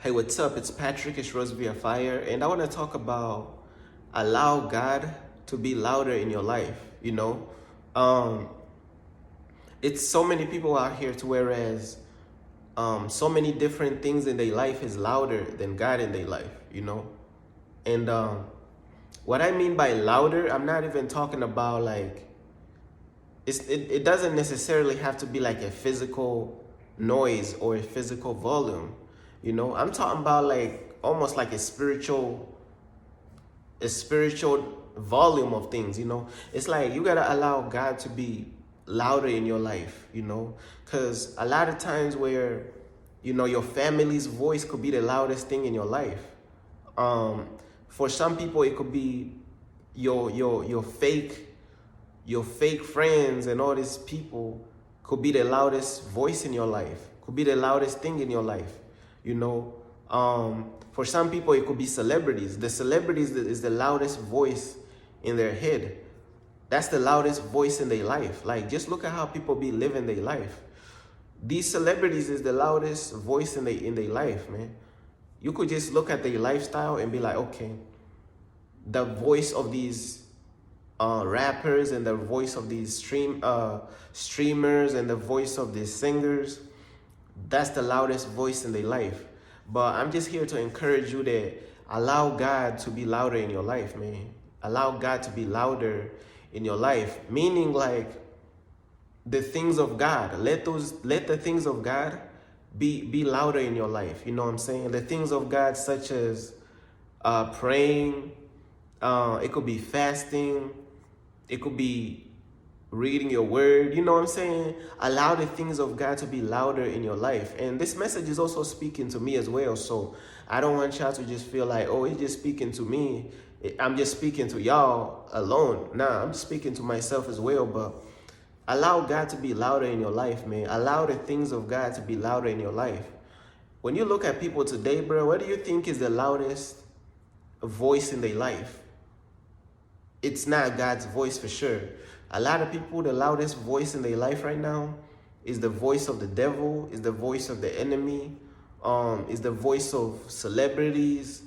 Hey, what's up? It's Patrick, it's Rose via Fire, and I want to talk about allow God to be louder in your life. Um, it's so many people out here to whereas so many different things in their life is louder than God in their life. And what I mean by louder, I'm not even talking about like it doesn't necessarily have to be like a physical noise or a physical volume. I'm talking about like almost like a spiritual volume of things. It's like you gotta allow God to be louder in your life. Because a lot of times where your family's voice could be the loudest thing in your life. um for some people it could be your fake friends and all these people could be the loudest voice in your life, could be the loudest thing in your life. You know, for some people, it could be celebrities. The celebrities is the loudest voice in their head. That's the loudest voice in their life. Like, just look at how people be living their life. These celebrities is the loudest voice in their life, man. You could just look at their lifestyle and be like, okay, the voice of these rappers and the voice of these streamers and the voice of these singers, that's the loudest voice in their life. But I'm just here to encourage you that allow God to be louder in your life, man. Allow God to be louder in your life, meaning like the things of God. Let the things of God be louder in your life. You know what I'm saying? The things of God, such as praying. It could be fasting. It could be reading your word. You know what I'm saying? Allow the things of God to be louder in your life. And this message is also speaking to me as well. So I don't want y'all to just feel like, oh, it's just speaking to me. I'm just speaking to y'all alone. Nah, I'm speaking to myself as well. But allow God to be louder in your life, man. Allow the things of God to be louder in your life. When you look at people today, bro, what do you think is the loudest voice in their life? It's not God's voice for sure. A lot of people, the loudest voice in their life right now is the voice of the devil, is the voice of the enemy, is the voice of celebrities,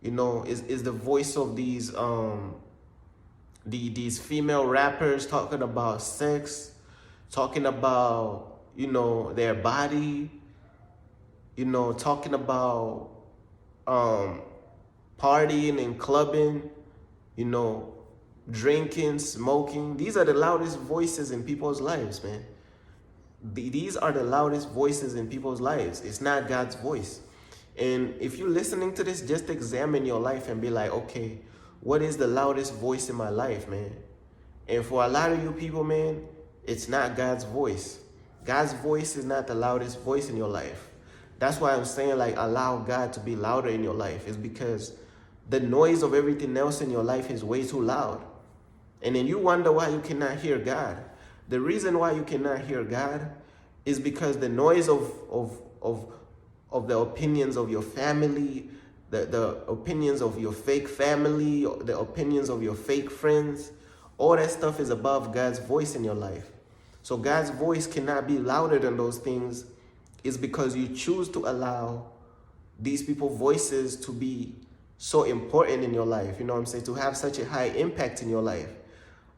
is the voice of these female rappers talking about sex, talking about, their body, talking about partying and clubbing, drinking, smoking. These are the loudest voices in people's lives, man. These are the loudest voices in people's lives. It's not God's voice. And if you're listening to this, just examine your life and be like, okay, what is the loudest voice in my life, man? And for a lot of you people, man, it's not God's voice. God's voice is not the loudest voice in your life. That's why I'm saying, like, allow God to be louder in your life. It's because the noise of everything else in your life is way too loud. And then you wonder why you cannot hear God. The reason why you cannot hear God is because the noise of the opinions of your family, the opinions of your fake family, the opinions of your fake friends, all that stuff is above God's voice in your life. So God's voice cannot be louder than those things. Is because you choose to allow these people's voices to be so important in your life. You know what I'm saying? To have such a high impact in your life.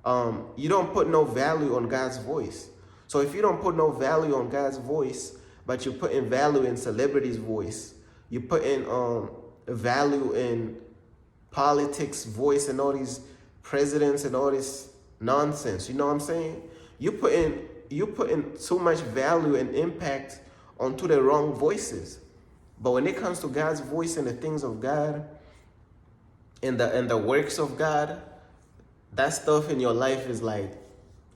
You don't put no value on God's voice. So if you don't put no value on God's voice, but you put in value in celebrities' voice, you put in value in politics' voice and all these presidents and all this nonsense. You know what I'm saying? You put in too much value and impact onto the wrong voices. But when it comes to God's voice and the things of God and the works of God, that stuff in your life is like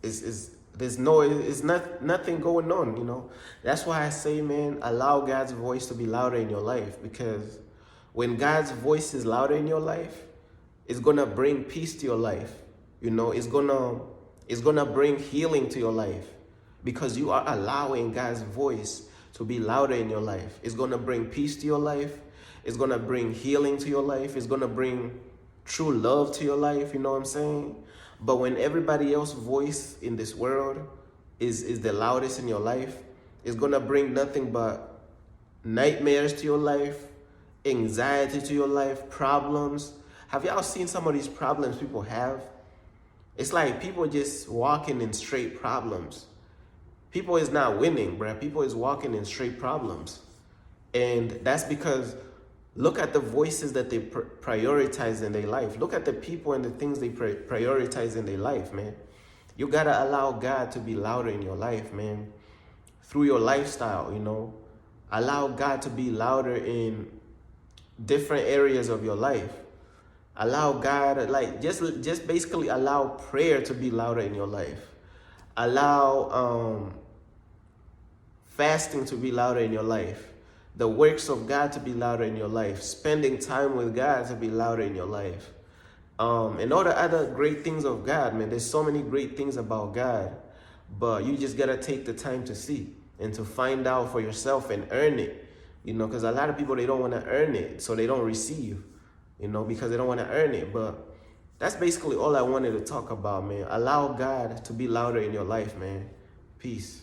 it's nothing going on. That's why I say, man, allow God's voice to be louder in your life, because when God's voice is louder in your life, it's gonna bring peace to your life. It's gonna bring healing to your life, because you are allowing God's voice to be louder in your life. It's gonna bring peace to your life. It's gonna bring healing to your life. It's gonna bring true love to your life. You know what I'm saying? But when everybody else's voice in this world is the loudest in your life, it's gonna bring nothing but nightmares to your life, anxiety to your life, problems. Have y'all seen some of these problems people have? It's like people just walking in straight problems. People is not winning, bruh. People is walking in straight problems. And that's because look at the voices that they prioritize in their life. Look at the people and the things they prioritize in their life, man. You gotta allow God to be louder in your life, man. Through your lifestyle, you know. Allow God to be louder in different areas of your life. Allow God, like, just basically allow prayer to be louder in your life. Allow fasting to be louder in your life. The works of God to be louder in your life. Spending time with God to be louder in your life. And all the other great things of God, man. There's so many great things about God. But you just got to take the time to see and to find out for yourself and earn it. You know, because a lot of people, they don't want to earn it. So they don't receive, you know, because they don't want to earn it. But that's basically all I wanted to talk about, man. Allow God to be louder in your life, man. Peace.